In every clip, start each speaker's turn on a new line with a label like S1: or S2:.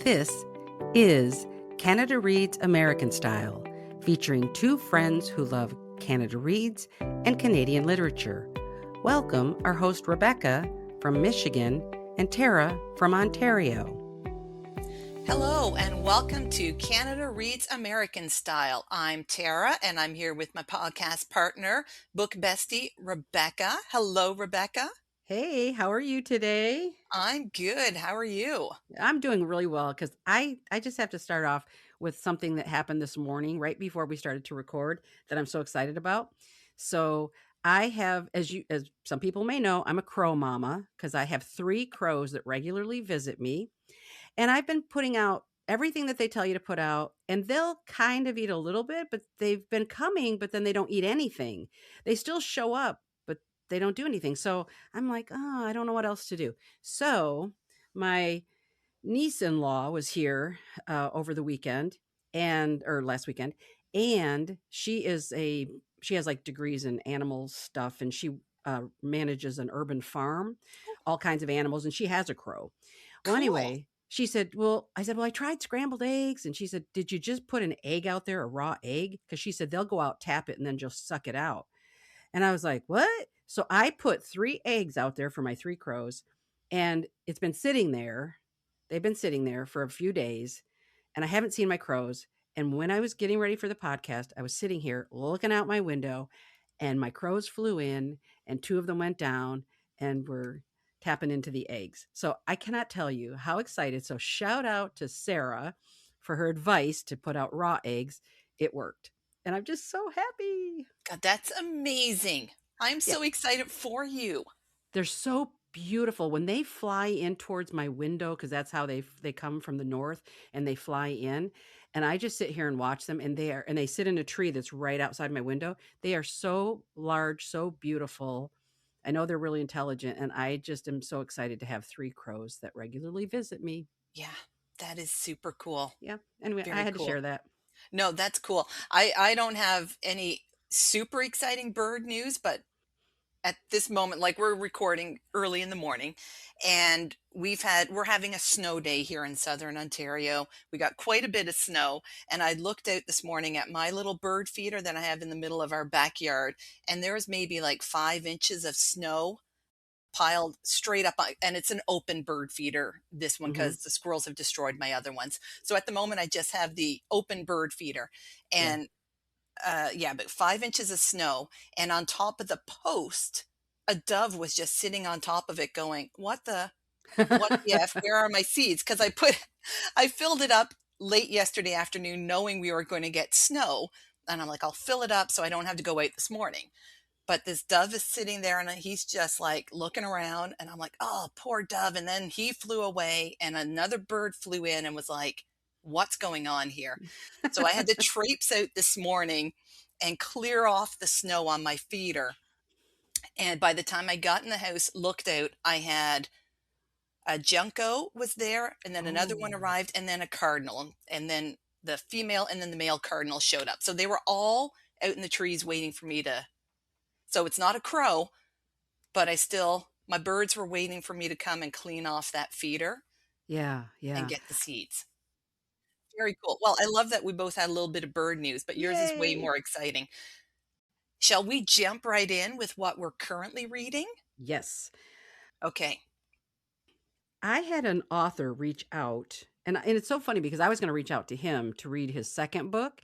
S1: This is Canada Reads American Style, featuring two friends who love Canada Reads and Canadian literature. Welcome our host Rebecca from Michigan and Tara from Ontario.
S2: Hello and welcome to Canada Reads American Style. I'm Tara and I'm here with my podcast partner, book bestie, Rebecca. Hello, Rebecca.
S1: Hey, how are you today?
S2: I'm good. How are you?
S1: I'm doing really well because I just have to start off with something that happened this morning right before we started to record that I'm so excited about. So I have, as some people may know, I'm a crow mama because I have 3 crows that regularly visit me. And I've been putting out everything that they tell you to put out, and they'll kind of eat a little bit, but they've been coming, but then they don't eat anything. They still show up, but they don't do anything. So I'm like, oh, I don't know what else to do. So my niece-in-law was here over the weekend or last weekend, and she has like degrees in animal stuff, and she manages an urban farm, all kinds of animals, and she has a crow. Well,
S2: Cool.
S1: anyway, I said, well, I tried scrambled eggs. And she said, did you just put an egg out there, a raw egg? Because she said they'll go out, tap it, and then just suck it out. And I was like, what? So I put 3 eggs out there for my 3 crows, and it's been sitting there. They've been sitting there for a few days, and I haven't seen my crows. And when I was getting ready for the podcast, I was sitting here looking out my window, and my crows flew in, and 2 of them went down and were tapping into the eggs. So I cannot tell you how excited. So shout out to Sarah for her advice to put out raw eggs. It worked. And I'm just so happy.
S2: God, that's amazing. I'm
S1: Yeah.
S2: so excited for you.
S1: They're so beautiful when they fly in towards my window, because that's how they come from the north, and they fly in, and I just sit here and watch them, and they sit in a tree that's right outside my window. They are so large, so beautiful. I know they're really intelligent, and I just am so excited to have 3 crows that regularly visit me.
S2: Yeah, that is super cool.
S1: Yeah. Anyway, I
S2: Very
S1: had to
S2: cool.
S1: share that.
S2: No, that's cool. I don't have any super exciting bird news, but at this moment, like we're recording early in the morning, and we're having a snow day here in southern Ontario. We got quite a bit of snow, and I looked out this morning at my little bird feeder that I have in the middle of our backyard, and there was maybe like 5 inches of snow piled straight up and it's an open bird feeder, this one,
S1: Mhm.
S2: because the squirrels have destroyed my other ones. So at the moment I just have the open bird feeder,
S1: Yeah.
S2: and yeah, but 5 inches of snow. And on top of the post, a dove was just sitting on top of it going, what the F, where are my seeds? Because I filled it up late yesterday afternoon, knowing we were going to get snow. And I'm like, I'll fill it up so I don't have to go out this morning. But this dove is sitting there and he's just like looking around. And I'm like, oh, poor dove. And then he flew away and another bird flew in and was like, what's going on here? So I had to traipse out this morning and clear off the snow on my feeder. And by the time I got in the house, looked out, I had a junco was there, and then another one
S1: Oh.
S2: arrived, and then a cardinal, and then the female and then the male cardinal showed up. So they were all out in the trees waiting for me to. So it's not a crow, but my birds were waiting for me to come and clean off that feeder
S1: Yeah,
S2: and
S1: yeah.
S2: get the seeds. Very cool. Well, I love that we both had a little bit of bird news, but yours is way
S1: Yay.
S2: more exciting. Shall we jump right in with what we're currently reading?
S1: Yes.
S2: Okay.
S1: I had an author reach out, and it's so funny because I was going to reach out to him to read his second book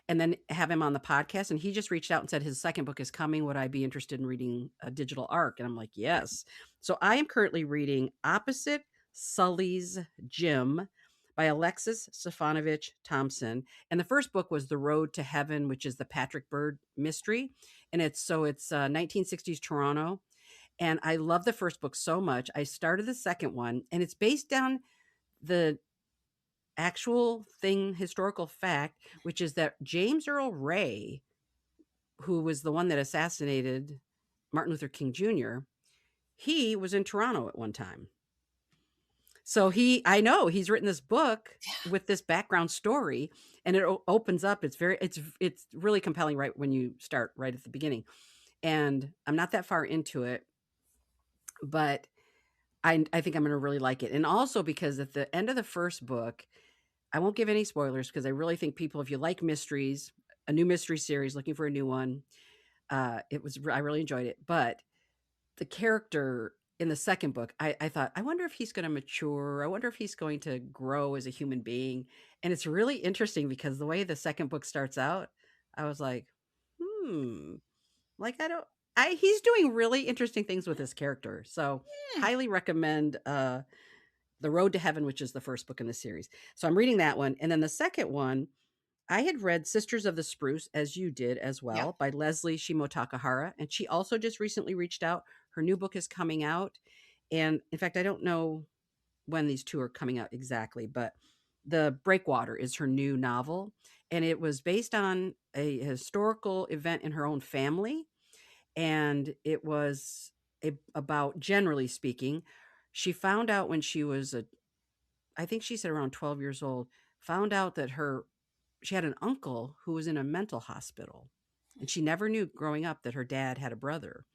S1: and then have him on the podcast, and he just reached out and said his second book is coming. Would I be interested in reading a digital arc? And I'm like, yes. So I am currently reading Opposite Sully's Gym by Alexis Stefanovich-Thomson. And the first book was The Road to Heaven, which is the Patrick Bird mystery. And it's 1960s Toronto. And I love the first book so much. I started the second one, and it's based on the actual thing, historical fact, which is that James Earl Ray, who was the one that assassinated Martin Luther King Jr., he was in Toronto at one time. So I know he's written this book with this background story, and it opens up. It's really compelling right when you start right at the beginning. And I'm not that far into it, but I think I'm gonna really like it, and also because at the end of the first book, I won't give any spoilers because I really think people, if you like mysteries, a new mystery series, looking for a new one, I really enjoyed it, but the character in the second book, I thought, "I wonder if he's gonna mature, I wonder if he's going to grow as a human being," and it's really interesting because the way the second book starts out, I was like, "Hmm, like, I don't I he's doing really interesting things with his character," so
S2: Hmm.
S1: highly recommend, The Road to Heaven, which is the first book in the series. So I'm reading that one, and then the second one, I had read Sisters of the Spruce, as you did as
S2: Yeah.
S1: well, by Leslie Shimotakahara, and she also just recently reached out. Her new book is coming out, and in fact, I don't know when these 2 are coming out exactly, but the Breakwater is her new novel, and it was based on a historical event in her own family, and it was about, generally speaking, she found out when she was a I think she said around 12 years old, found out that she had an uncle who was in a mental hospital. And she never knew growing up that her dad had a brother.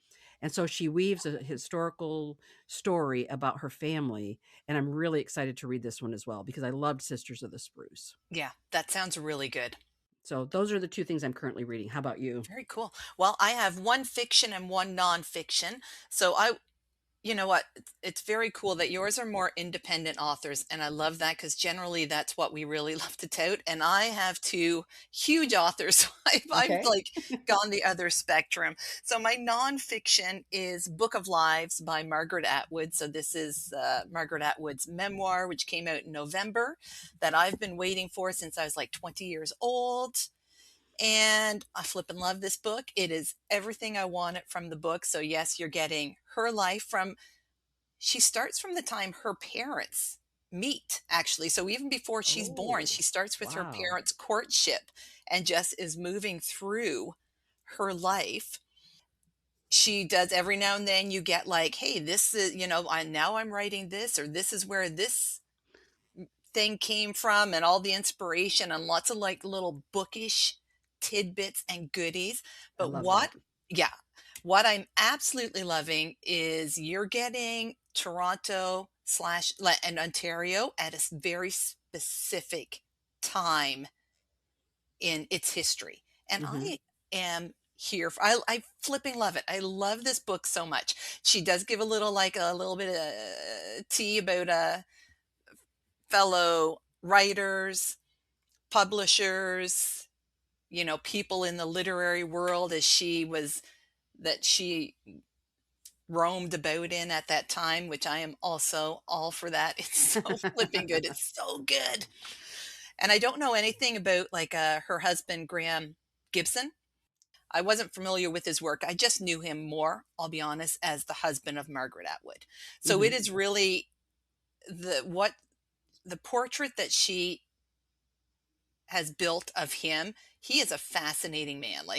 S1: And so she weaves a historical story about her family. And I'm really excited to read this one as well because I loved Sisters of the Spruce.
S2: Yeah, that sounds really good.
S1: So those are the 2 things I'm currently reading. How about you?
S2: Very cool. Well, I have one fiction and one nonfiction. So I You know what? It's very cool that yours are more independent authors, and I love that because generally that's what we really love to tout. And I have two huge authors, so I've
S1: Okay.
S2: like gone the other spectrum. So my nonfiction is Book of Lives by Margaret Atwood. So this is Margaret Atwood's memoir, which came out in November, that I've been waiting for since I was like 20 years old. And I flip and love this book. It is everything I wanted from the book. So yes, you're getting her life from she starts from the time her parents meet, actually. So even before she's born,
S1: Oh,
S2: she starts with her
S1: wow.
S2: parents' courtship and just is moving through her life. She does every now and then you get like, hey, this is, now I'm writing this, or this is where this thing came from, and all the inspiration and lots of like little bookish tidbits and goodies.
S1: I
S2: But
S1: love that.
S2: yeah, what I'm absolutely loving is you're getting Toronto slash and Ontario at a very specific time in its history. And
S1: Hmm.
S2: I am here for, I flipping love it. I love this book so much. She does give a little, like a little bit of tea about fellow writers, publishers, people in the literary world as she roamed about in at that time, which I am also all for that. It's so flipping good. It's so good. And I don't know anything about like her husband, Graham Gibson. I wasn't familiar with his work. I just knew him more, I'll be honest, as the husband of Margaret Atwood. So
S1: Hmm.
S2: it is really what the portrait that she has built of him. He is a fascinating man.
S1: Oh,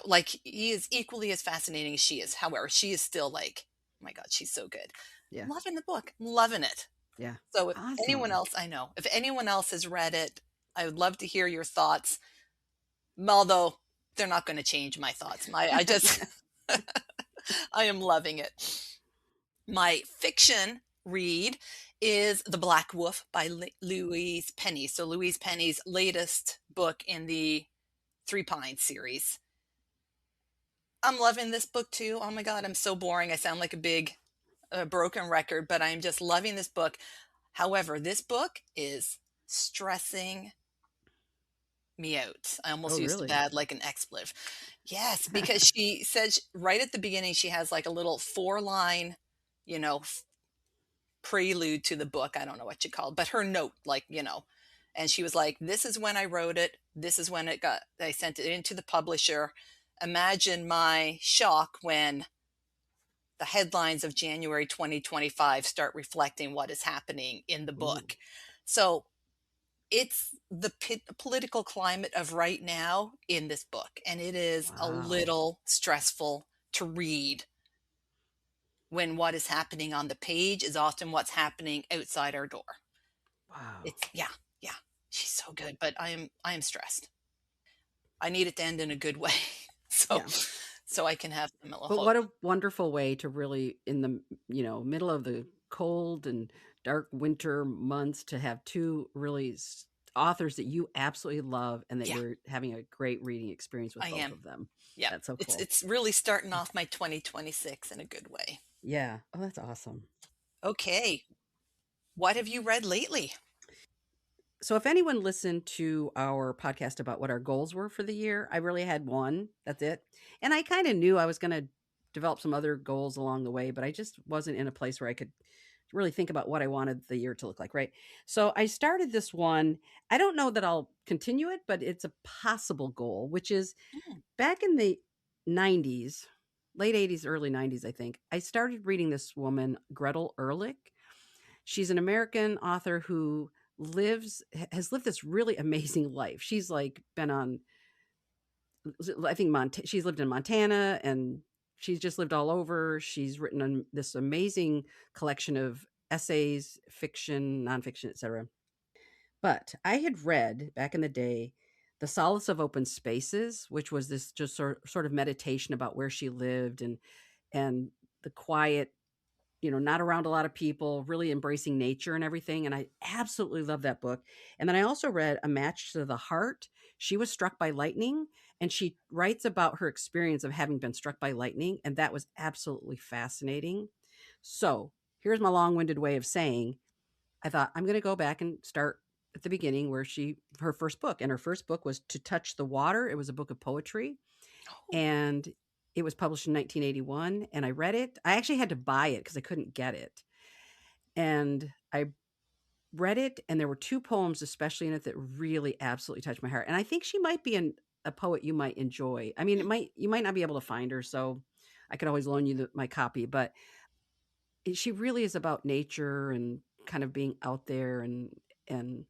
S2: Like he is equally as fascinating as she is. However, she is still like, oh my God, she's so good.
S1: yeah.
S2: Loving the book, loving it.
S1: Yeah.
S2: So
S1: Awesome.
S2: if anyone else has read it, I would love to hear your thoughts. Although they're not going to change my thoughts. I just, I am loving it. My fiction read is The Black Wolf by Louise Penny. So Louise Penny's latest book in the Three Pines series. I'm loving this book too. Oh my God, I'm so boring. I sound like a big broken record, but I'm just loving this book. However, this book is stressing me out. I
S1: Oh,
S2: almost used a
S1: really?
S2: bad like an expletive. Yes, because she says right at the beginning she has like a little four-line, you know, prelude to the book. I don't know what you call it, but her note, and she was like, "This is when I wrote it. This is when I sent it into the publisher. Imagine my shock when the headlines of January 2025 start reflecting what is happening in the
S1: Ooh,
S2: book." So it's the political climate of right now in this book, and it is a
S1: wow.
S2: little stressful to read when what is happening on the page is often what's happening outside our door.
S1: Wow.
S2: It's yeah, yeah. She's so good, but I am stressed. I need it to end in a good way. So
S1: Yeah.
S2: so I can have some little
S1: But
S2: hope.
S1: what a wonderful way to really in the, middle of the cold and dark winter months to have two really authors that you absolutely love and that
S2: Yeah,
S1: you're having a great reading experience with
S2: I
S1: both
S2: am.
S1: of them.
S2: Yeah.
S1: That's so
S2: It's
S1: cool.
S2: it's really starting off my 2026 in a good way.
S1: Yeah. Oh, that's awesome.
S2: Okay. What have you read lately?
S1: So, if anyone listened to our podcast about what our goals were for the year, I really had one. That's it. And I kind of knew I was going to develop some other goals along the way, but I just wasn't in a place where I could really think about what I wanted the year to look like, right? So, I started this one. I don't know that I'll continue it, but it's a possible goal, which is
S2: Mm.
S1: back in the 90s, late 80s, early 90s, I think. I started reading this woman, Gretel Ehrlich. She's an American author who has lived this really amazing life. She's like been on I think she's lived in Montana, and she's just lived all over. She's written this amazing collection of essays, fiction, nonfiction, etc. But I had read back in the day The Solace of Open Spaces, which was this just sort of meditation about where she lived and the quiet, not around a lot of people, really embracing nature and everything. And I absolutely love that book. And then I also read A Match to the Heart. She was struck by lightning, and she writes about her experience of having been struck by lightning. And that was absolutely fascinating. So here's my long winded way of saying I thought I'm going to go back and start at the beginning where her first book. And her first book was To Touch the Water. It was a book of poetry,
S2: Oh,
S1: and it was published in 1981, and I read it. I actually had to buy it because I couldn't get it. And I read it, and there were two poems, especially in it, that really absolutely touched my heart. And I think she might be a poet you might enjoy. I mean,
S2: mm,
S1: you might not be able to find her, so I could always loan you my copy. But she really is about nature and kind of being out there, and and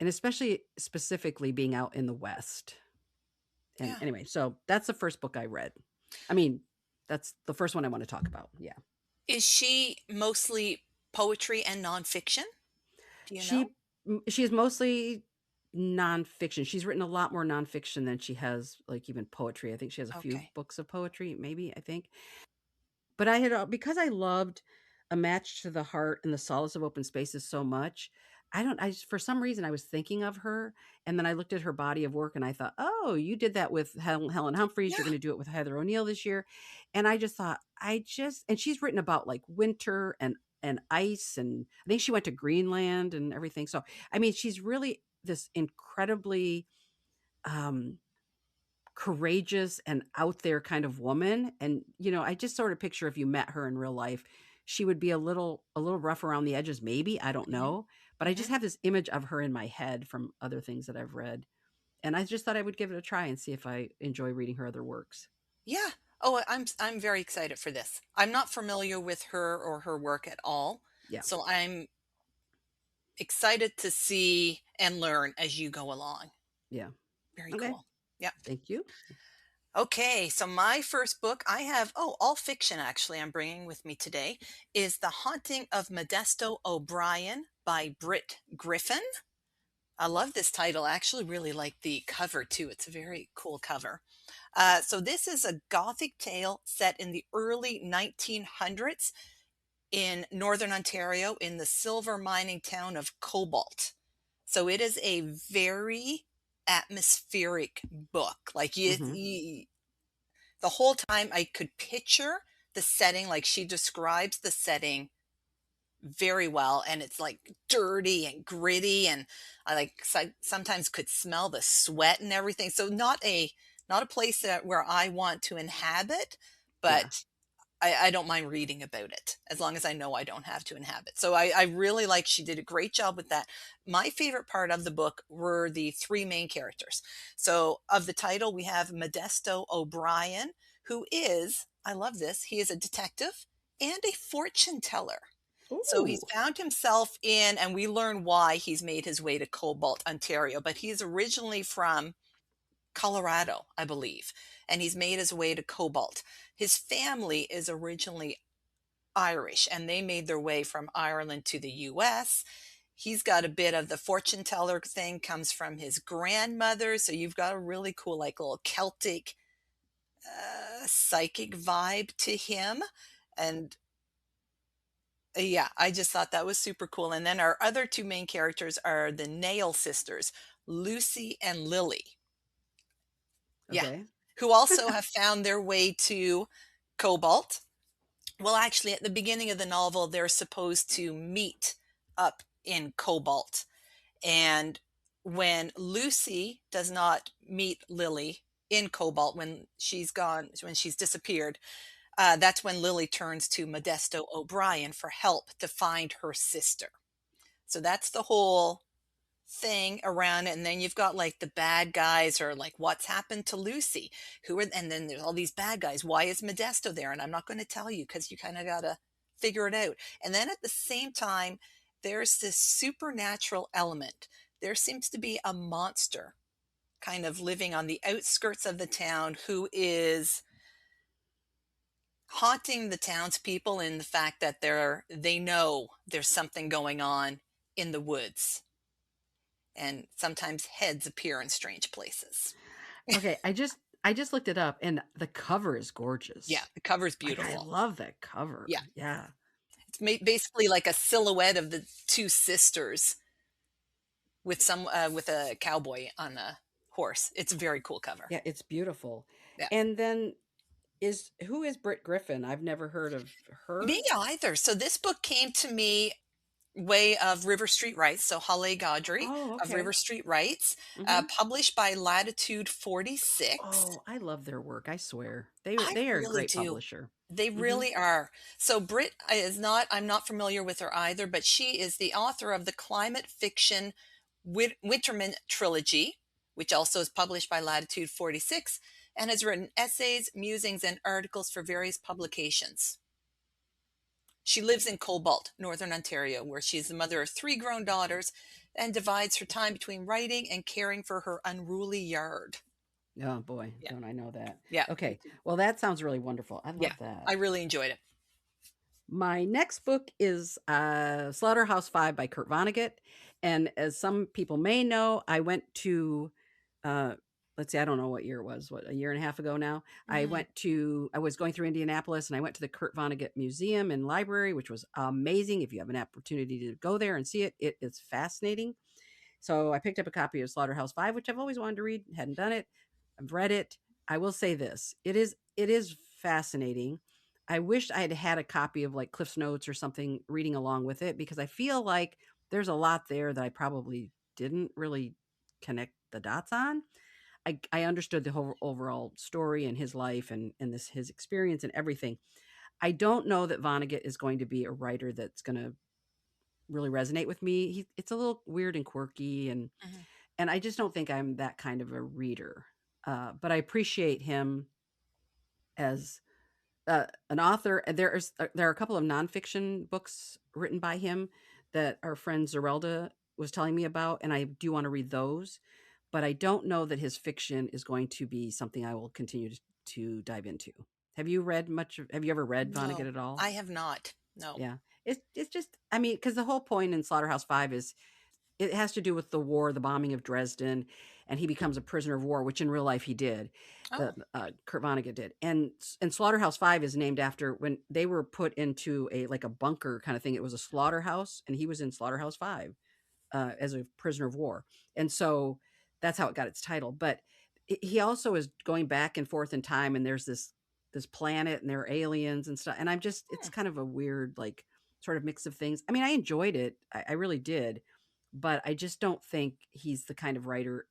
S1: especially specifically being out in the West. And
S2: yeah.
S1: anyway, so that's the first book I read. I mean, that's the first one I want to talk about. Yeah.
S2: Is she mostly poetry and nonfiction? Do you know?
S1: She is mostly nonfiction. She's written a lot more nonfiction than she has like even poetry. I think she has a few
S2: Okay.
S1: books of poetry, maybe, I think. But I had because I loved A Match to the Heart and The Solace of Open Spaces so much. For some reason I was thinking of her, and then I looked at her body of work and I thought, "Oh, you did that with Helen Humphreys, you're
S2: Yeah.
S1: going to do it with Heather O'Neill this year." And I just thought, and she's written about like winter and ice, and I think she went to Greenland and everything. So, I mean, she's really this incredibly um courageous and out there kind of woman. And I just sort of picture if you met her in real life, she would be a little rough around the edges, maybe, I don't
S2: Hmm.
S1: know, but I just
S2: Hmm.
S1: have this image of her in my head from other things that I've read, and I just thought I would give it a try and see if I enjoy reading her other works.
S2: Yeah. Oh, I'm very excited for this. I'm not familiar with her or her work at all,
S1: Yeah.
S2: so I'm excited to see and learn as you go along.
S1: Yeah.
S2: Very
S1: Okay.
S2: cool. Yeah.
S1: Thank you.
S2: Okay, so my first book I have, oh, all fiction actually, I'm bringing with me today, is The Haunting of Modesto O'Brien by Britt Griffin. I love this title. I actually really like the cover too. It's a very cool cover. So this is a gothic tale set in the early 1900s in northern Ontario in the silver mining town of Cobalt. So it is a very atmospheric book. Like
S1: Hmm.
S2: the whole time I could picture the setting, like she describes the setting very well, and it's like dirty and gritty, and I sometimes could smell the sweat and everything. So not a place where I want to inhabit,
S1: Yeah.
S2: but I don't mind reading about it as long as I know I don't have to inhabit. So I really like, she did a great job with that. My favorite part of the book were the three main characters. So of the title, we have Modesto O'Brien, who is, I love this, he is a detective and a fortune teller. So
S1: Ooh.
S2: he's found himself in, and we learn why he's made his way to Cobalt, Ontario, but he's originally from Colorado, I believe, and he's made his way to Cobalt. His family is originally Irish, and they made their way from Ireland to the US. He's got a bit of the fortune teller thing, comes from his grandmother. So you've got a really cool, like little Celtic psychic vibe to him. And Yeah, I just thought that was super cool. And then our other two main characters are the Nail sisters, Lucy and Lily. Yeah,
S1: Okay.
S2: who also have found their way to Cobalt. Well, actually, at the beginning of the novel, they're supposed to meet up in Cobalt. And when Lucy does not meet Lily in Cobalt when she's gone, when she's disappeared, that's when Lily turns to Modesto O'Brien for help to find her sister. So that's the whole thing around it. And then you've got like the bad guys are like, what's happened to Lucy? Who are, and then there's all these bad guys. Why is Modesto there? And I'm not going to tell you because you kind of got to figure it out. And then at the same time, there's this supernatural element. There seems to be a monster kind of living on the outskirts of the town who is haunting the townspeople in the fact that they know there's something going on in the woods, and sometimes heads appear in strange places.
S1: Okay, I just looked it up and the cover is
S2: Yeah,
S1: gorgeous.
S2: the cover's
S1: Like I
S2: beautiful.
S1: love that cover.
S2: Yeah,
S1: Yeah.
S2: it's basically like a silhouette of the two sisters with a cowboy on a horse. It's a very cool cover.
S1: Yeah, it's beautiful.
S2: Yeah,
S1: And then is who is Britt Griffin? I've never heard of
S2: me
S1: her.
S2: either. So this book came to me way of River Street Rights, so Halle Gaudry
S1: Oh,
S2: of River
S1: okay.
S2: Street Rights,
S1: Mhm.
S2: published by Latitude 46.
S1: Oh, I love their work, I swear. They
S2: I
S1: they are a
S2: really
S1: great
S2: do.
S1: publisher.
S2: They
S1: Mhm.
S2: really are. So Britt is not, I'm not familiar with her either, but she is the author of the climate fiction Winterman trilogy, which also is published by Latitude 46, and has written essays, musings, and articles for various publications. She lives in Cobalt, Northern Ontario, where she is the mother of three grown daughters and divides her time between writing and caring for her unruly yard.
S1: Oh boy,
S2: Yeah.
S1: don't I know that.
S2: Yeah. Me
S1: Okay.
S2: too.
S1: Well, that sounds really wonderful. I
S2: Yeah.
S1: love that.
S2: I really enjoyed it.
S1: My next book is Slaughterhouse-Five by Kurt Vonnegut. And as some people may know, I went to, uh, let's see, I don't know what year it was, what, a year and a half ago now.
S2: Mm.
S1: I was going through Indianapolis and I went to the Kurt Vonnegut Museum and Library, which was amazing. If you have an opportunity to go there and see it, it is fascinating. So I picked up a copy of Slaughterhouse-Five, which I've always wanted to read, hadn't done it. I've read it. I will say this: it is fascinating. I wish I had had a copy of like Cliff's Notes or something reading along with it because I feel like there's a lot there that I probably didn't really connect the dots on. I understood the whole overall story and his life and this his experience and everything. I don't know that Vonnegut is going to be a writer that's going to really resonate with me. It's a little weird and quirky,
S2: Mhm.
S1: and I just don't think I'm that kind of a reader. But I appreciate him as an author. And there are a couple of nonfiction books written by him that our friend Zerelda was telling me about, and I do want to read those. But I don't know that his fiction is going to be something I will continue to dive into. Have you ever read
S2: No,
S1: Vonnegut at all?
S2: I have not. No.
S1: Yeah. It's just I mean, because the whole point in Slaughterhouse-Five is it has to do with the war, the bombing of Dresden, and he becomes a prisoner of war, which in real life he did.
S2: Oh,
S1: Kurt Vonnegut did, and Slaughterhouse-Five is named after when they were put into a like a bunker kind of thing. It was a slaughterhouse, and he was in Slaughterhouse-Five as a prisoner of war, and so that's how it got its title. But he also is going back and forth in time, and there's this planet, and there are aliens and stuff. And it's
S2: hmm.
S1: kind of a weird like sort of mix of things. I mean, I enjoyed it, I really did, but I just don't think he's the kind of writer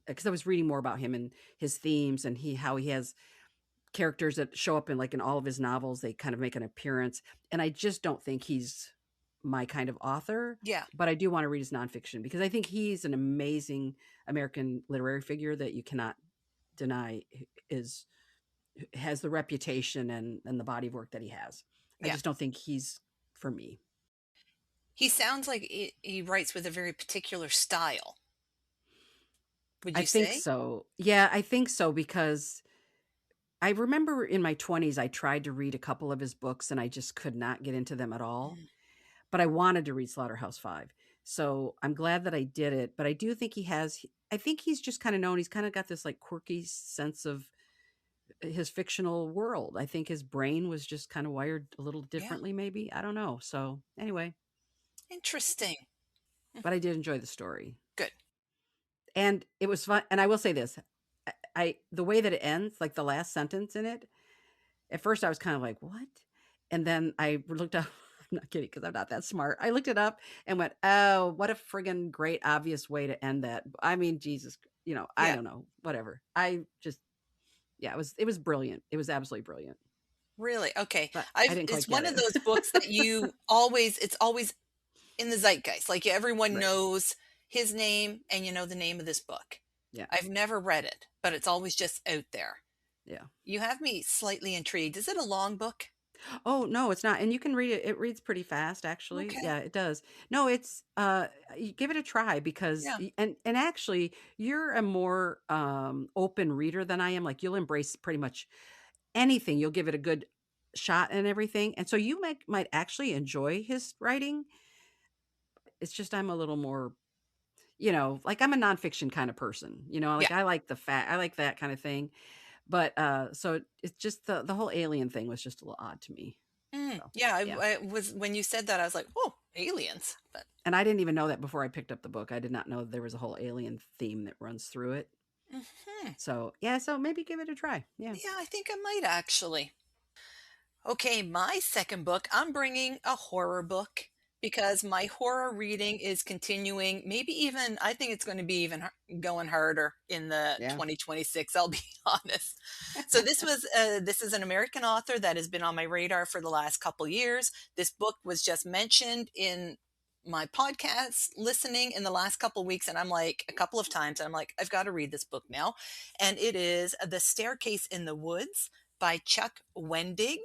S1: because I was reading more about him and his themes and how he has characters that show up in like in all of his novels. They kind of make an appearance, and I just don't think he's my kind of author.
S2: Yeah.
S1: But I do want to read his nonfiction because I think he's an amazing American literary figure that you cannot deny is has the reputation and the body of work that he has. I
S2: Yeah.
S1: just don't think he's for me.
S2: He sounds like he writes with a very particular style. Would
S1: I
S2: you
S1: think
S2: say?
S1: so. Yeah, I think so because I remember in my 20s, I tried to read a couple of his books and I just could not get into them at all.
S2: Mm.
S1: But I wanted to read Slaughterhouse-Five. So I'm glad that I did it. But I do think I think he's just kind of known. He's kind of got this like quirky sense of his fictional world. I think his brain was just kind of wired a little
S2: Yeah.
S1: differently, maybe. I don't know. So anyway,
S2: Interesting. Mm,
S1: but I did enjoy the story,
S2: good.
S1: and it was fun. And I will say this: I the way that it ends, like the last sentence in it. At first, I was kind of like, "What?" And then I looked up. I'm not kidding because I'm not that smart. I looked it up and went, "Oh, what a friggin' great, obvious way to end that." I mean, Jesus, I
S2: Yeah.
S1: don't know, whatever. I just, yeah, it was brilliant. It was absolutely brilliant,
S2: Really? Okay.
S1: but I
S2: I've
S1: didn't quite
S2: It's
S1: get
S2: one of
S1: it.
S2: those books that it's always in the zeitgeist. Like everyone
S1: Right?
S2: knows his name and you know the name of this book.
S1: Yeah,
S2: I've never read it, but it's always just out there.
S1: yeah.
S2: You have me slightly intrigued. Is it a long book?
S1: Oh no, it's not. And you can read it. It reads pretty fast, actually.
S2: Okay.
S1: Yeah, it does. No, it's you give it a try because
S2: Yeah.
S1: and actually you're a more open reader than I am. Like you'll embrace pretty much anything. You'll give it a good shot and everything. And so you might actually enjoy his writing. It's just I'm a little more, like I'm a nonfiction kind of person.
S2: Yeah.
S1: Like I like that kind of thing. But so it's just the whole alien thing was just a little odd to me.
S2: Mm,
S1: So
S2: yeah,
S1: yeah.
S2: I was when you said that I was like, "Oh, aliens." But
S1: And I didn't even know that before I picked up the book. I did not know there was a whole alien theme that runs through it.
S2: mhm.
S1: So, yeah, so maybe give it a try. Yeah.
S2: Yeah, I think I might actually. Okay, my second book, I'm bringing a horror book because my horror reading is continuing. Maybe even, I think it's going to be even going harder in the
S1: Yeah.
S2: 2026, I'll be honest. So this is an American author that has been on my radar for the last couple years. This book was just mentioned in my podcast listening in the last couple weeks, and I'm like a couple of times, and I'm like, I've got to read this book now. And it is The Staircase in the Woods by Chuck Wendig.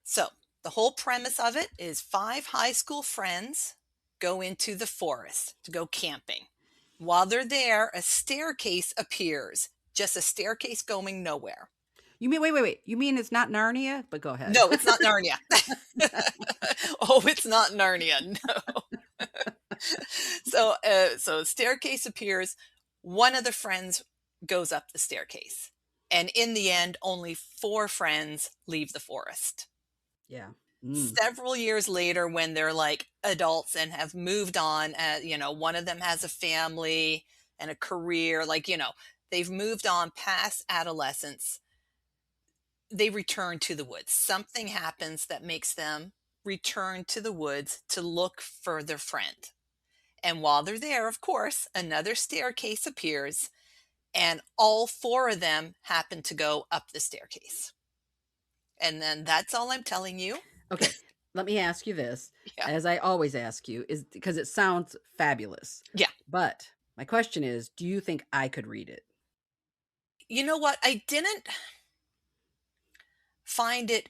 S2: So, the whole premise of it is five high school friends go into the forest to go camping. While they're there, a staircase appears, just a staircase going nowhere.
S1: You mean wait. You mean it's not Narnia? But go ahead.
S2: No, it's not Narnia. Oh, it's not Narnia. No. So staircase appears. One of the friends goes up the staircase, and in the end, only four friends leave the forest.
S1: Yeah. Mm.
S2: Several years later, when they're like adults and have moved on, one of them has a family and a career, like, they've moved on past adolescence, they return to the woods. Something happens that makes them return to the woods to look for their friend. And while they're there, of course, another staircase appears, and all four of them happen to go up the staircase. And then that's all I'm telling you.
S1: Okay. Let me ask you this,
S2: Yeah.
S1: as I always ask you, is because it sounds fabulous.
S2: Yeah.
S1: But my question is, do you think I could read it?
S2: You know what? I didn't find it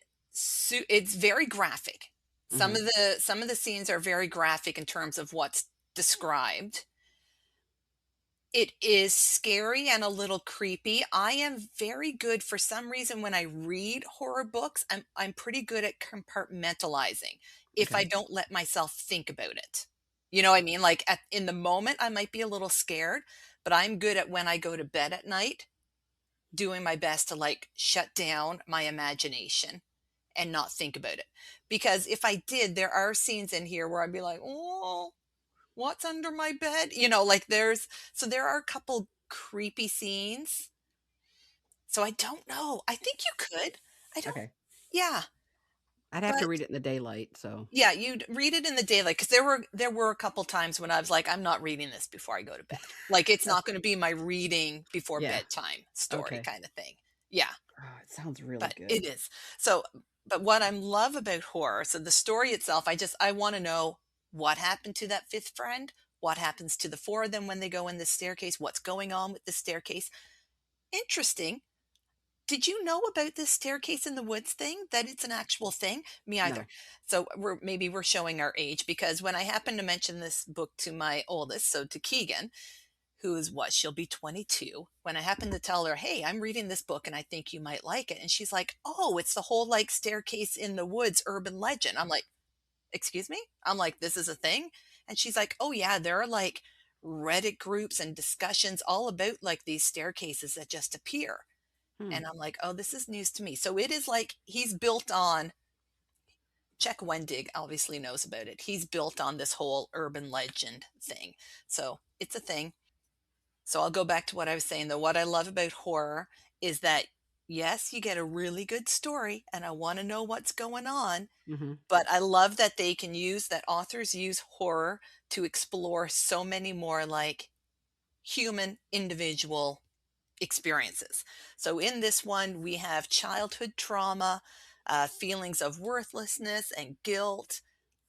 S2: it's very graphic. Some
S1: Hmm.
S2: of the scenes are very graphic in terms of what's described. It is scary and a little creepy. I am very good for some reason when I read horror books, I'm pretty good at compartmentalizing if I
S1: Okay.
S2: don't let myself think about it. You know what I mean? Like in the moment I might be a little scared, but I'm good at when I go to bed at night doing my best to like shut down my imagination and not think about it. Because if I did, there are scenes in here where I'd be like, "Oh, what's under my bed?" Like there are a couple creepy scenes. So I don't know. I think you could. I don't,
S1: Okay.
S2: yeah.
S1: I'd have to
S2: But
S1: read it in the daylight. So,
S2: yeah, you'd read it in the daylight because there were a couple times when I was like, I'm not reading this before I go to bed. Like it's not going to be my reading before
S1: yeah.
S2: bedtime story
S1: Okay.
S2: kind of thing. Yeah.
S1: Oh, it sounds really
S2: But it
S1: good.
S2: is. So, but what I love about horror, so the story itself, I want to know what happened to that fifth friend, what happens to the four of them when they go in the staircase, what's going on with the staircase. Interesting. Did you know about this staircase in the woods thing? That it's an actual thing? Me either.
S1: No.
S2: So we're showing our age because when I happened to mention this book to my oldest, so to Keegan, who is what, she'll be 22, when I happened to tell her, hey, I'm reading this book and I think you might like it, and she's like, oh, it's the whole like staircase in the woods urban legend. I'm like, excuse me? I'm like, this is a thing? And she's like, oh yeah, there are like Reddit groups and discussions all about like these staircases that just appear.
S1: Hmm.
S2: And I'm like, oh, this is news to me. So it is like he's built on, Czech Wendig obviously knows about it. He's built on this whole urban legend thing. So it's a thing. So I'll go back to what I was saying though. What I love about horror is that, yes, you get a really good story and I want to know what's going on,
S1: Mm-hmm.
S2: but I love that they can use that authors use horror to explore so many more like human individual experiences. So in this one, we have childhood trauma, feelings of worthlessness and guilt,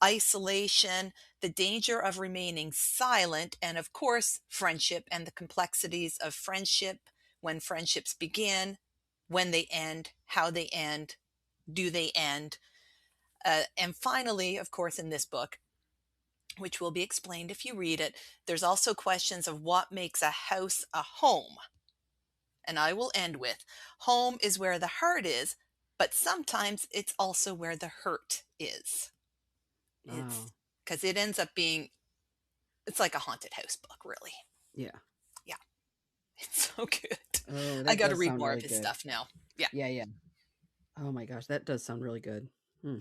S2: isolation, the danger of remaining silent, and of course, friendship and the complexities of friendship, when friendships begin, when they end, how they end, do they end. And finally, of course, in this book, which will be explained if you read it, there's also questions of what makes a house a home. And I will end with, home is where the heart is, but sometimes it's also where the hurt is. It's
S1: Oh,
S2: because it ends up being, it's like a haunted house book, really.
S1: yeah.
S2: Yeah, it's so good.
S1: Oh,
S2: I
S1: that
S2: got to
S1: does
S2: read
S1: sound
S2: more of
S1: really
S2: his
S1: good.
S2: stuff now. Yeah.
S1: Yeah, yeah. Oh my gosh, that does sound really good. Hmm.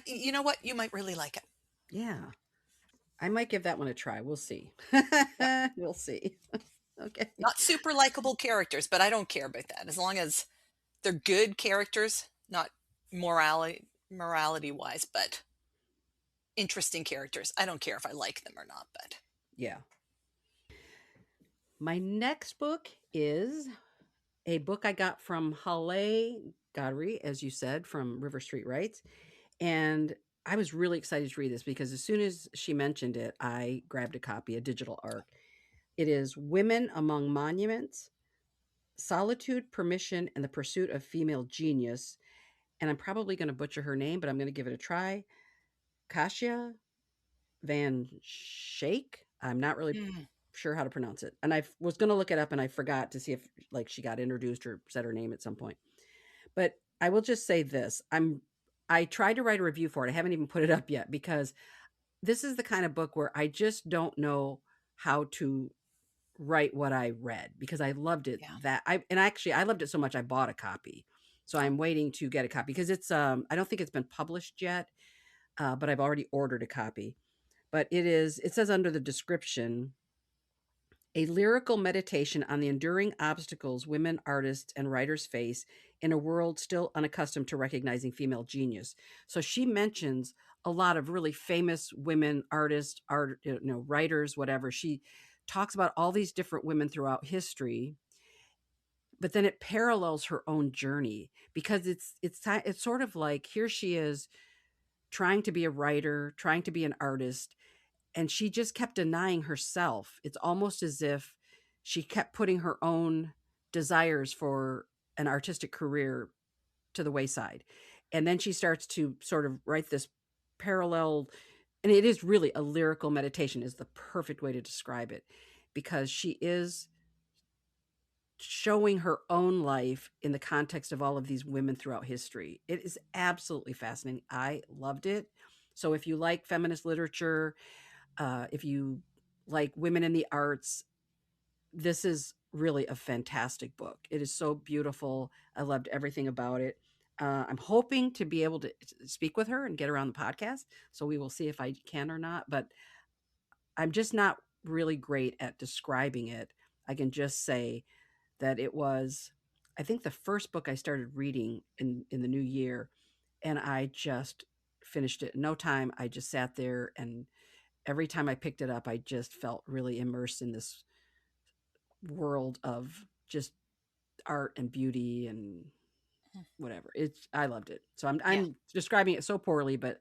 S2: You know what? You might really like it.
S1: Yeah. I might give that one a try. We'll see.
S2: Yep.
S1: We'll see. Okay.
S2: Not super likable characters, but I don't care about that. As long as they're good characters, not morality wise, but interesting characters. I don't care if I like them or not, but
S1: Yeah. My next book is a book I got from Halle Godry, as you said, from River Street Writes. And I was really excited to read this because as soon as she mentioned it, I grabbed a copy, a digital arc. It is Women Among Monuments, Solitude, Permission, and the Pursuit of Female Genius. And I'm probably going to butcher her name, but I'm going to give it a try. Kasia Van Schaik. I'm not really
S2: mm,
S1: sure how to pronounce it. And I was going to look it up and I forgot to see if like she got introduced or said her name at some point. But I will just say this. I tried to write a review for it. I haven't even put it up yet because this is the kind of book where I just don't know how to write what I read because I loved it
S2: yeah.
S1: that I and actually I loved it so much I bought a copy. So
S2: Oh,
S1: I'm waiting to get a copy because it's I don't think it's been published yet, but I've already ordered a copy. But it says under the description a lyrical meditation on the enduring obstacles women artists and writers face in a world still unaccustomed to recognizing female genius. So she mentions a lot of really famous women artists, writers, whatever. She talks about all these different women throughout history, but then it parallels her own journey because it's sort of like here she is trying to be a writer, trying to be an artist, and she just kept denying herself. It's almost as if she kept putting her own desires for an artistic career to the wayside. And then she starts to sort of write this parallel, and it is really a lyrical meditation is the perfect way to describe it because she is showing her own life in the context of all of these women throughout history. It is absolutely fascinating. I loved it. So if you like feminist literature, if you like women in the arts, this is really a fantastic book. It is so beautiful. I loved everything about it. I'm hoping to be able to speak with her and get her on the podcast. So we will see if I can or not. But I'm just not really great at describing it. I can just say that it was, I think, the first book I started reading in the new year, and I just finished it in no time. I just sat there and every time I picked it up, I just felt really immersed in this world of just art and beauty and
S2: mm,
S1: whatever. I loved it. So
S2: yeah.
S1: I'm describing it so poorly, but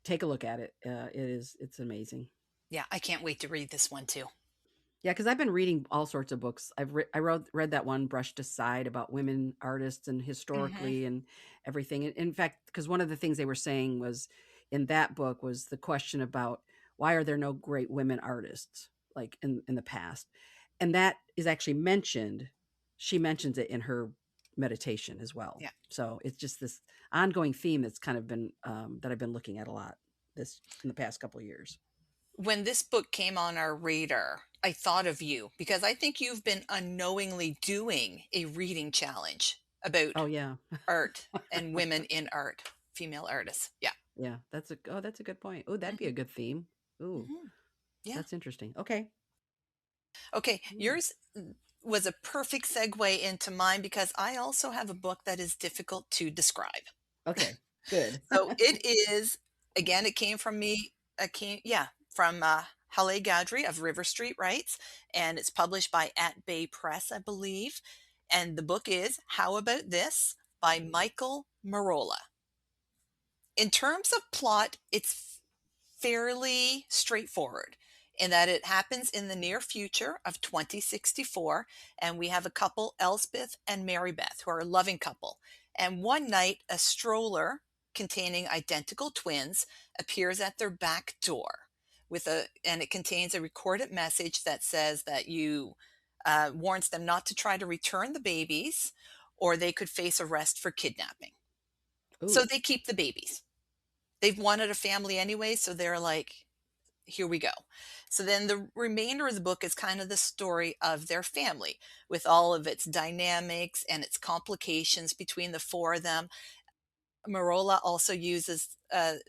S1: take a look at it. It's amazing.
S2: Yeah. I can't wait to read this one too.
S1: Yeah, because I've been reading all sorts of books. I read that one Brushed Aside about women artists and
S2: Hmm.
S1: historically and everything. In fact, because one of the things they were saying was in that book was the question about why are there no great women artists like in the past, and that is actually mentioned. She mentions it in her meditation as well.
S2: Yeah.
S1: So it's just this ongoing theme that's kind of been that I've been looking at a lot this in the past couple of years.
S2: when this book came on our radar, I thought of you because I think you've been unknowingly doing a reading challenge about
S1: Oh, yeah.
S2: art and women in art, female artists. Yeah.
S1: Yeah, that's a good point. Oh, that'd be a
S2: Mhm,
S1: good theme. Ooh,
S2: mhm. Yeah.
S1: that's interesting. Okay.
S2: Okay,
S1: Ooh,
S2: yours was a perfect segue into mine because I also have a book that is difficult to describe.
S1: okay, good.
S2: So it is, again, it came from me, yeah, from Halle Gadri of River Street Writes, and it's published by At Bay Press, I believe. And the book is How About This by Michael Marola. In terms of plot, it's fairly straightforward in that it happens in the near future of 2064, and we have a couple, Elspeth and Mary Beth, who are a loving couple. And one night, a stroller containing identical twins appears at their back door and it contains a recorded message that says that you warns them not to try to return the babies or they could face arrest for kidnapping. So
S1: Ooh,
S2: they keep the babies. They've wanted a family anyway, so they're like, here we go. So then the remainder of the book is kind of the story of their family with all of its dynamics and its complications between the four of them. Marola also uses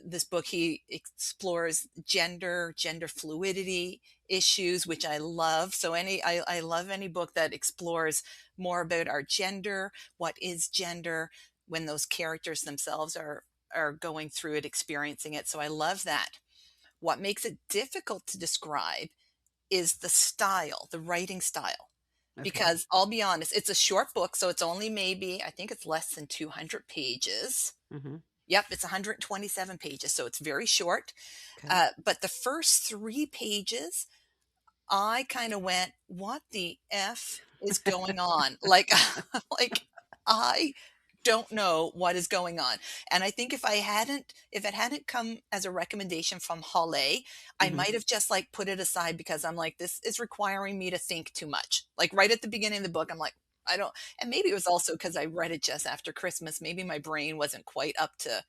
S2: this book, he explores gender fluidity issues, which I love. So I love any book that explores more about our gender, what is gender, when those characters themselves are going through it, experiencing it. So I love that. What makes it difficult to describe is the style, the writing style.
S1: okay.
S2: Because I'll be honest, it's a short book, so it's only maybe, I think it's less than 200 pages.
S1: Mm-hmm.
S2: Yep, it's 127 pages, so it's very short.
S1: Okay.
S2: But the first 3 pages, I kind of went, "What the f is going on?" Like, like I don't know what is going on. And I think if it hadn't come as a recommendation from Halle, I
S1: Mm-hmm.
S2: might have just like put it aside because I'm like, this is requiring me to think too much. Like right at the beginning of the book, I'm like, I don't. And maybe it was also because I read it just after Christmas. Maybe my brain wasn't quite up to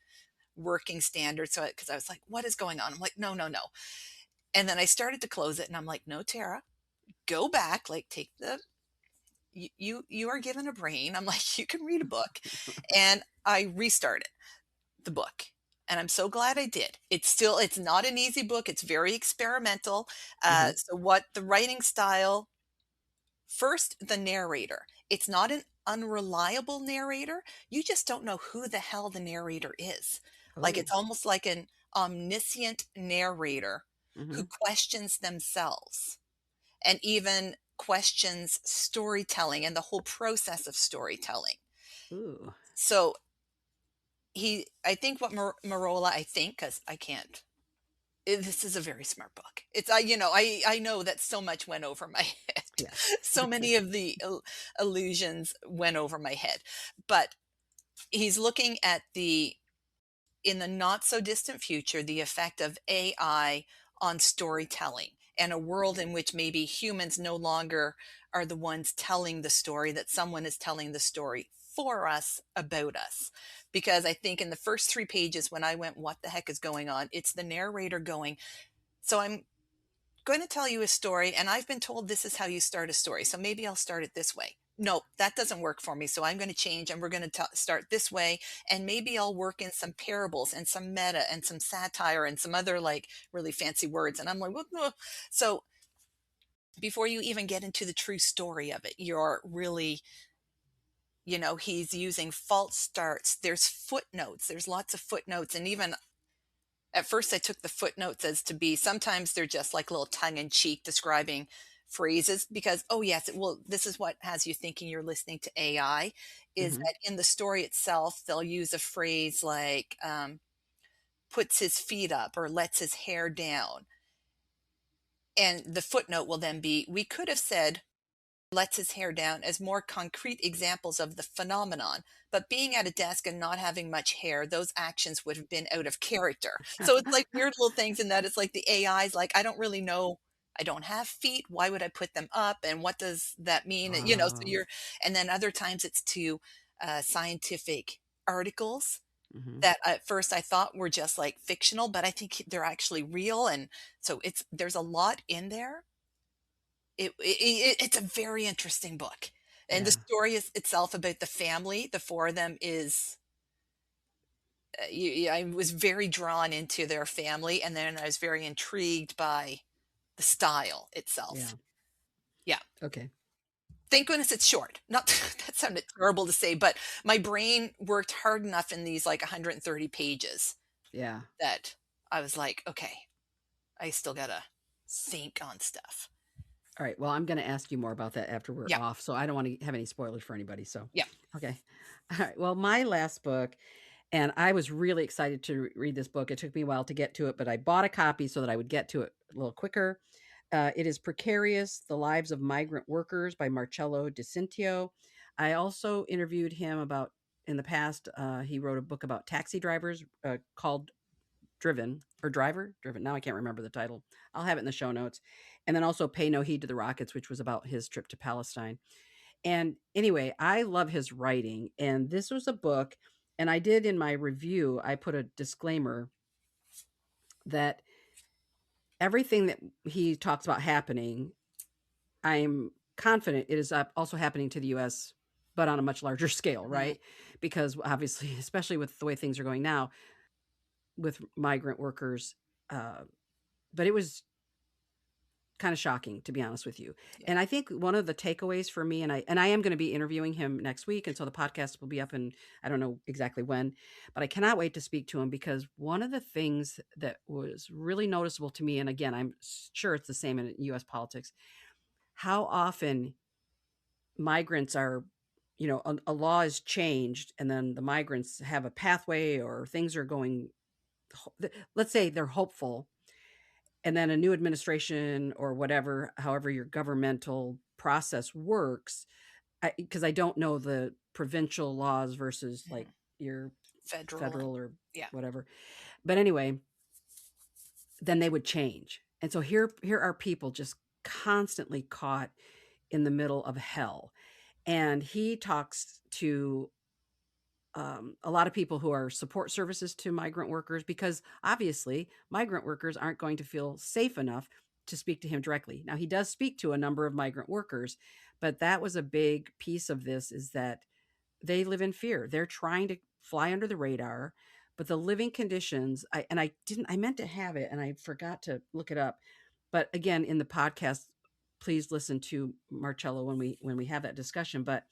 S2: working standards. So because I was like, what is going on? I'm like, no, no, no. And then I started to close it, and I'm like, no, Tara, go back, like take the you are given a brain. I'm like, you can read a book. And I restarted the book. And I'm so glad I did. It's not an easy book. It's very experimental.
S1: Mm-hmm.
S2: So what the writing style, first, the narrator. It's not an unreliable narrator. You just don't know who the hell the narrator is. Like
S1: Oh.
S2: it's almost like an omniscient narrator
S1: Mm-hmm.
S2: who questions themselves and even questions storytelling and the whole process of storytelling.
S1: Ooh.
S2: So I think what Marola, I think, because I can't. This is a very smart book. I know that so much went over my head.
S1: Yes.
S2: So many of the illusions went over my head, but he's looking at in the not so distant future, the effect of AI on storytelling and a world in which maybe humans no longer are the ones telling the story, that someone is telling the story for us about us. Because I think in the first 3 pages, when I went, what the heck is going on? It's the narrator going, so I'm going to tell you a story, and I've been told this is how you start a story. So maybe I'll start it this way. No, that doesn't work for me. So I'm going to change and we're going to start this way. And maybe I'll work in some parables and some meta and some satire and some other like really fancy words. And I'm like, what? No. So before you even get into the true story of it, you're really, he's using false starts. There's footnotes. There's lots of footnotes. And even at first I took the footnotes as to be sometimes they're just like little tongue in cheek describing phrases because, oh yes, well, this is what has you thinking you're listening to AI, is
S1: Mm-hmm.
S2: that in the story itself they'll use a phrase like puts his feet up or lets his hair down, and the footnote will then be, we could have said lets his hair down as more concrete examples of the phenomenon. But being at a desk and not having much hair, those actions would have been out of character. So it's like weird little things in that it's like the AI's like, I don't really know. I don't have feet. Why would I put them up? And what does that mean? So
S1: Oh.
S2: and then other times it's to scientific articles
S1: Mhm.
S2: that at first I thought were just like fictional, but I think they're actually real. And so there's a lot in there. It's a very interesting book. And the
S1: Yeah.
S2: story is itself about the family, the four of them is I was very drawn into their family, and then I was very intrigued by the style itself.
S1: Yeah.
S2: Yeah.
S1: Okay.
S2: Thank goodness it's short. Not that sounded terrible to say, but my brain worked hard enough in these like 130 pages
S1: Yeah.
S2: that I was like, okay, I still gotta think on stuff.
S1: All right. Well, I'm going to ask you more about that after we're
S2: Yeah.
S1: off. So I don't want to have any spoilers for anybody. So,
S2: Yeah.
S1: okay. All right. Well, my last book, and I was really excited to read this book. It took me a while to get to it, but I bought a copy so that I would get to it a little quicker. It is Precarious: The Lives of Migrant Workers by Marcello di Cintio. I also interviewed him about in the past. He wrote a book about taxi drivers called Driven. Now I can't remember the title. I'll have it in the show notes. And then also Pay No Heed to the Rockets, which was about his trip to Palestine. And anyway, I love his writing. And this was a book, and I did in my review, I put a disclaimer that everything that he talks about happening, I'm confident it is also happening to the US, but on a much larger scale,
S2: Mhm.
S1: right? Because obviously, especially with the way things are going now with migrant workers, uh, but it was kind of shocking, to be honest with you.
S2: Yeah.
S1: And I think one of the takeaways for me, and I am going to be interviewing him next week, and so the podcast will be up in I don't know exactly when, but I cannot wait to speak to him because one of the things that was really noticeable to me, and again, I'm sure it's the same in U.S. politics, how often migrants are, a law is changed, and then the migrants have a pathway or things are going. Let's say they're hopeful, and then a new administration or whatever, however your governmental process works, because I don't know the provincial laws versus like
S2: Mhm.
S1: your
S2: Federal and
S1: federal or
S2: yeah.
S1: whatever. But anyway, then they would change. And so here are people just constantly caught in the middle of hell. And he talks to a lot of people who are support services to migrant workers because obviously migrant workers aren't going to feel safe enough to speak to him directly. Now he does speak to a number of migrant workers, but that was a big piece of this is that they live in fear. They're trying to fly under the radar, but the living conditions, I meant to have it and I forgot to look it up. But again, in the podcast, please listen to Marcello when we have that discussion. But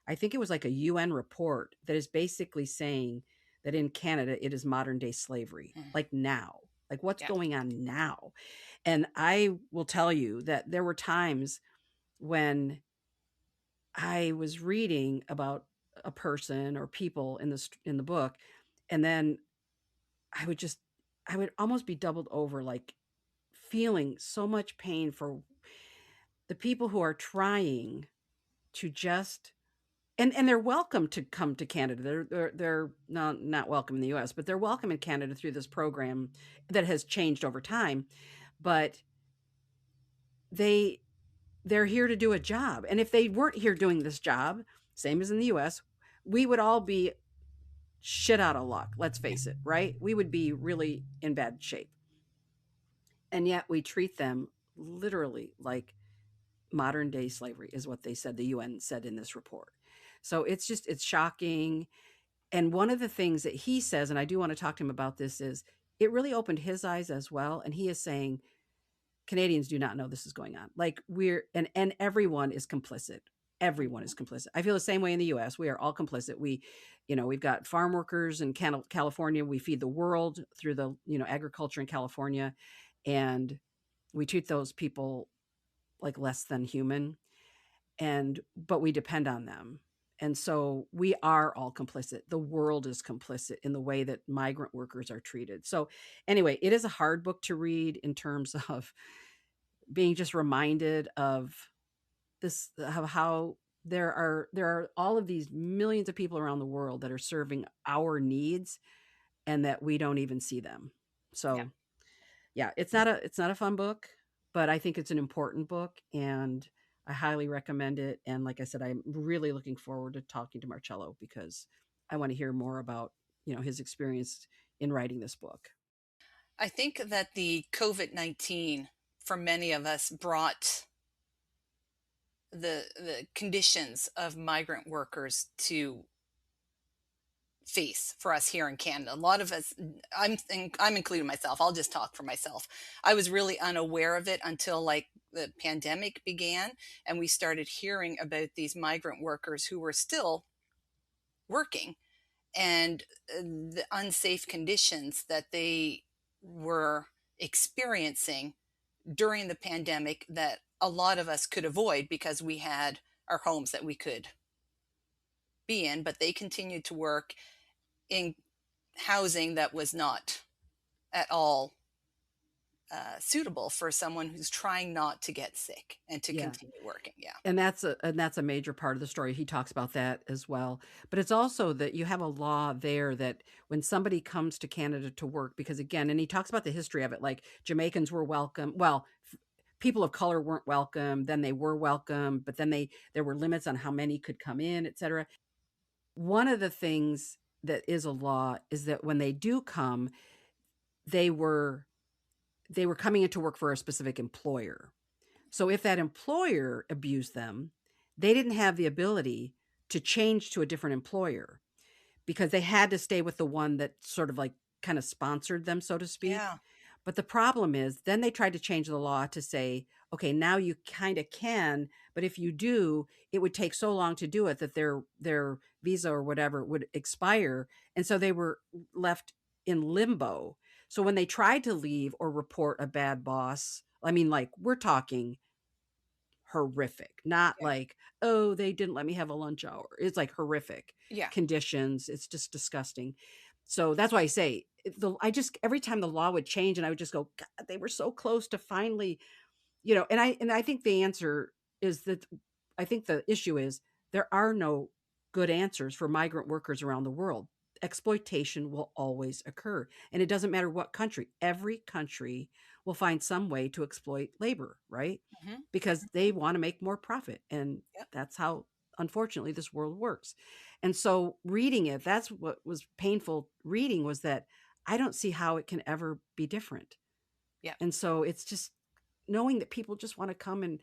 S1: I think it was like a UN report that is basically saying that in Canada it is modern day slavery,
S2: Mhm.
S1: like now, like what's
S2: Yeah.
S1: going on now. And I will tell you that there were times when I was reading about a person or people in the book, and then I would just I would almost be doubled over, like feeling so much pain for the people who are trying to just and they're welcome to come to Canada. They're not welcome in the US, but they're welcome in Canada through this program that has changed over time. But they they're here to do a job. And if they weren't here doing this job, same as in the US, we would all be shit out of luck. Let's face it, right? We would be really in bad shape. And yet we treat them literally like modern day slavery is what they said the UN said in this report. So it's shocking. And one of the things that he says, and I do want to talk to him about this, is it really opened his eyes as well. And he is saying Canadians do not know this is going on. Like and everyone is complicit. Everyone is complicit. I feel the same way in the US. We are all complicit. We've got farm workers in California. We feed the world through the, agriculture in California. And we treat those people like less than human. But we depend on them. And so we are all complicit. The world is complicit in the way that migrant workers are treated. So anyway, it is a hard book to read in terms of being just reminded of this of how there are all of these millions of people around the world that are serving our needs and that we don't even see them.
S2: Yeah.
S1: So yeah, it's not a fun book, but I think it's an important book and I highly recommend it. And like I said, I'm really looking forward to talking to Marcello because I want to hear more about his experience in writing this book.
S2: I think that the COVID-19 for many of us brought the conditions of migrant workers to face for us here in Canada. A lot of us, I'm including myself. I'll just talk for myself. I was really unaware of it until like the pandemic began, and we started hearing about these migrant workers who were still working, and the unsafe conditions that they were experiencing during the pandemic that a lot of us could avoid because we had our homes that we could be in, but they continued to work in housing that was not at all suitable for someone who's trying not to get sick and to continue working. Yeah.
S1: And that's a major part of the story. He talks about that as well. But it's also that you have a law there that when somebody comes to Canada to work, because again, and he talks about the history of it, like Jamaicans were welcome. Well, people of color weren't welcome. Then they were welcome, but then there were limits on how many could come in, etc. One of the things that is a law is that when they do come, they were coming into work for a specific employer. So if that employer abused them, they didn't have the ability to change to a different employer because they had to stay with the one that sort of like kind of sponsored them, so to speak.
S2: Yeah.
S1: But the problem is then they tried to change the law to say, okay, now you kind of can, but if you do, it would take so long to do it that their visa or whatever would expire. And so they were left in limbo. So when they tried to leave or report a bad boss, I mean, like we're talking horrific, not like, oh, they didn't let me have a lunch hour. It's like horrific conditions. It's just disgusting. So that's why I say every time the law would change and I would just go, God, they were so close to finally, and I think the answer is that I think the issue is there are no good answers for migrant workers around the world. Exploitation will always occur. And it doesn't matter what country. Every country will find some way to exploit labor, right?
S2: Mm-hmm.
S1: Because they want to make more profit. And that's how, unfortunately, this world works. And so reading it, that's what was painful reading, was that I don't see how it can ever be different.
S2: Yeah.
S1: And so it's just knowing that people just want to come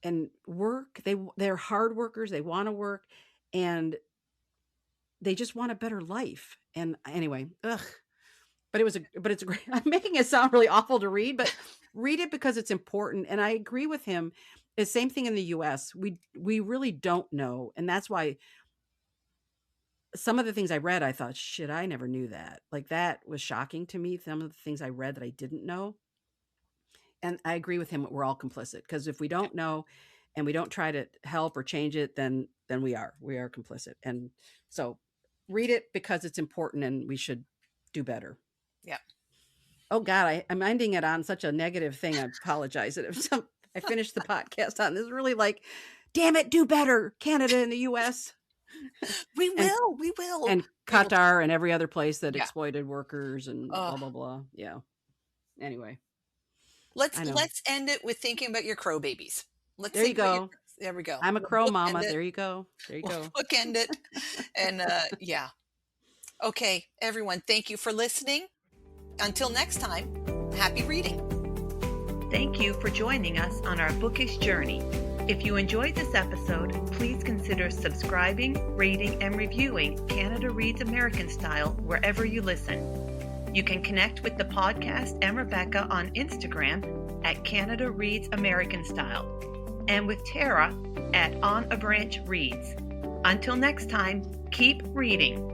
S1: and work. They're hard workers. They want to work. And they just want a better life. And anyway, but it's a great, I'm making it sound really awful to read, but read it because it's important. And I agree with him. The same thing in the US. We really don't know. And that's why some of the things I read, I thought, shit, I never knew that. Like that was shocking to me. Some of the things I read that I didn't know. And I agree with him. We're all complicit, because if we don't know and we don't try to help or change it, then we are complicit. And so read it because it's important and we should do better.
S2: Yeah.
S1: Oh God, I'm ending it on such a negative thing. I apologize. I finished the podcast on this really like, damn it, do better, Canada and the US.
S2: We will.
S1: And Qatar and every other place that exploited workers and blah, blah, blah. Yeah. Anyway.
S2: Let's end it with thinking about your crow babies.
S1: There you go.
S2: There we go.
S1: I'm a crow mama. There you go.
S2: We'll bookend it. And yeah. Okay, everyone, thank you for listening. Until next time, happy reading.
S3: Thank you for joining us on our bookish journey. If you enjoyed this episode, please consider subscribing, rating, and reviewing Canada Reads American Style wherever you listen. You can connect with the podcast and Rebecca on Instagram at Canada Reads American Style, and with Tara at On a Branch Reads. Until next time, keep reading.